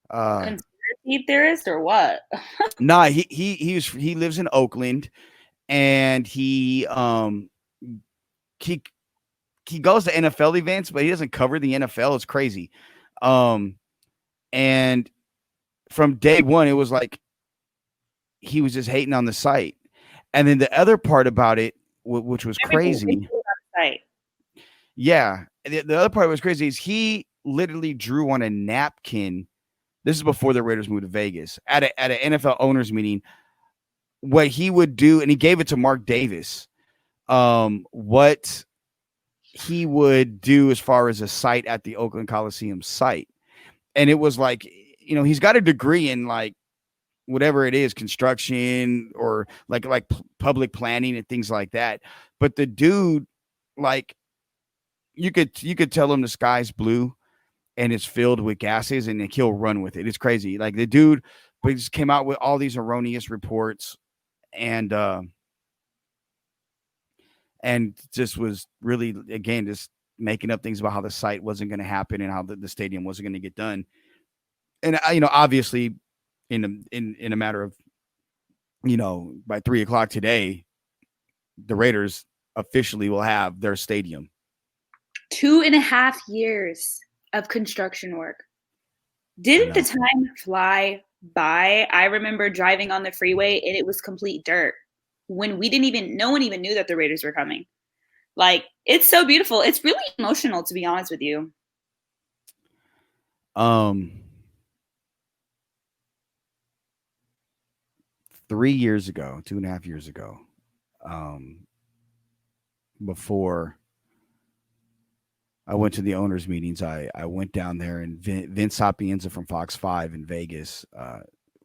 conspiracy theorist or what? Nah, he lives in Oakland, and he goes to NFL events, but he doesn't cover the NFL. It's crazy. And from day one, it was like he was just hating on the site. And then the other part about it, which was crazy. Yeah. The other part was crazy is he literally drew on a napkin. This is before the Raiders moved to Vegas at an NFL owners meeting, what he would do. And he gave it to Mark Davis. What he would do as far as a site at the Oakland Coliseum site. And it was like, he's got a degree in like whatever it is, construction or like public planning and things like that. But the dude, like, you could tell him the sky's blue and it's filled with gases and he'll run with it. It's crazy. Like the dude, but he just came out with all these erroneous reports and just was really, again, just making up things about how the site wasn't going to happen and how the stadium wasn't going to get done. And, obviously in a matter of, by 3:00 today, the Raiders officially will have their stadium. 2.5 years of construction work. Didn't the time fly by? I remember driving on the freeway and it was complete dirt when no one even knew that the Raiders were coming. Like, it's so beautiful. It's really emotional, to be honest with you. 3 years ago, 2.5 years ago, before I went to the owners meetings, I went down there, and Vince Sapienza from Fox 5 in Vegas,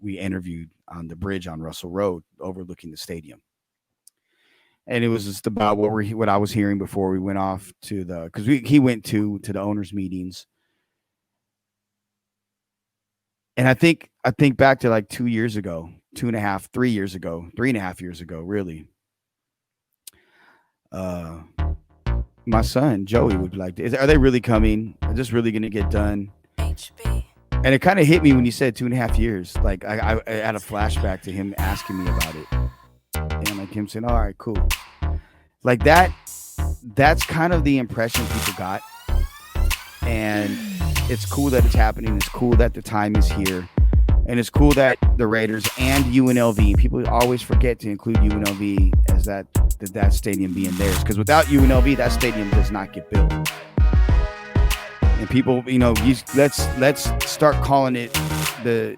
we interviewed on the bridge on Russell Road overlooking the stadium. And it was just about what I was hearing before we went off to because he went to the owners meetings. And I think back to like 2 years ago, 2.5, 3 years ago, 3.5 years ago, really. My son Joey would be like, "Are they really coming? Are this really going to get done?" And it kind of hit me when you said 2.5 years. Like I had a flashback to him asking me about it, and like him saying, "All right, cool." Like that. That's kind of the impression people got, and it's cool that it's happening. It's cool that the time is here. And it's cool that the Raiders and UNLV, people always forget to include UNLV as that stadium being theirs. Because without UNLV, that stadium does not get built. And people, let's start calling it the,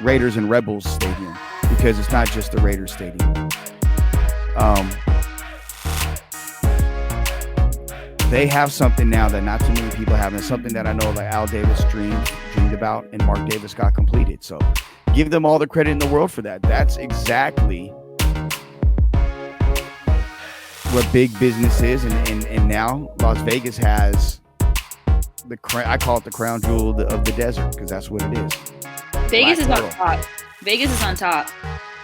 Raiders and Rebels Stadium, because it's not just the Raiders Stadium. They have something now that not too many people have, and it's something that I know like Al Davis dreamed about and Mark Davis got completed. So give them all the credit in the world for that. That's exactly what big business is. And now Las Vegas has I call it the crown jewel of the desert, because that's what it is. Vegas is on top. Vegas is on top.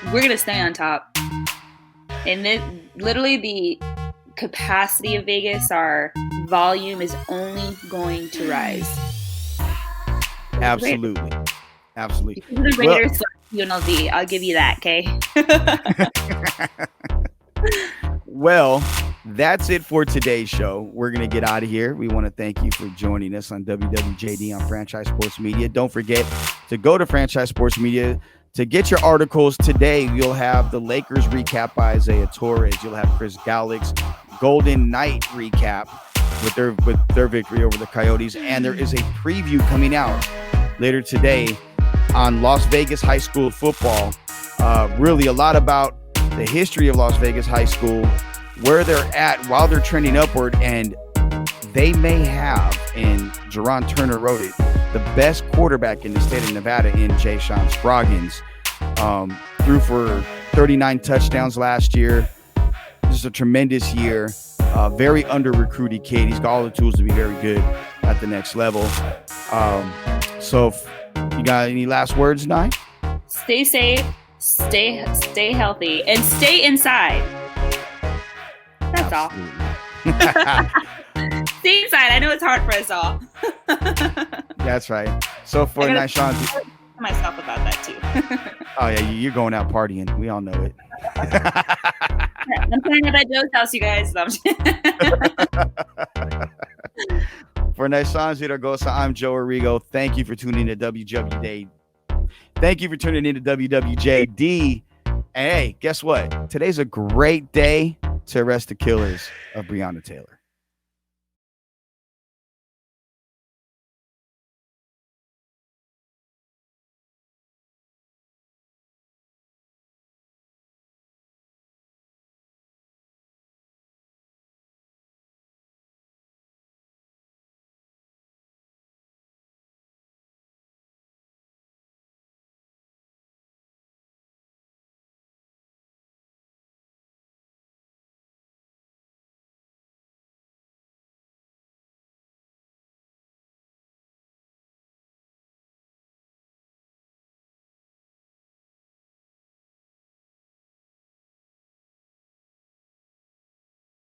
We're going to stay on top. And then literally the capacity of Vegas, our volume is only going to rise. Absolutely. Absolutely. The Raiders UNLV. I'll give you that, okay? Well, that's it for today's show. We're going to get out of here. We want to thank you for joining us on WWJD on Franchise Sports Media. Don't forget to go to Franchise Sports Media to get your articles. Today, you'll have the Lakers recap by Isaiah Torres. You'll have Chris Gallick's Golden Knight recap with their victory over the Coyotes. And there is a preview coming out later today on Las Vegas high school football. Really a lot about the history of Las Vegas high school, where they're at while they're trending upward, and they may have, and Jerron Turner wrote it, the best quarterback in the state of Nevada in Jay-Sean Scroggins. Threw for 39 touchdowns last year. This is a tremendous year. Very under-recruited kid. He's got all the tools to be very good at the next level. So you got any last words, Nye? Stay safe, stay healthy, and stay inside. That's Absolutely. all. Stay inside. I know it's hard for us all. That's right. So for Nyshon, myself about that too. Oh yeah, you're going out partying. We all know it. I'm playing at that Joe's house, you guys. For Nyshon Zaragoza, I'm Joe Arrigo. Thank you for tuning in to WWJD. Thank you for tuning in to WWJD. And hey, guess what? Today's a great day to arrest the killers of Breonna Taylor.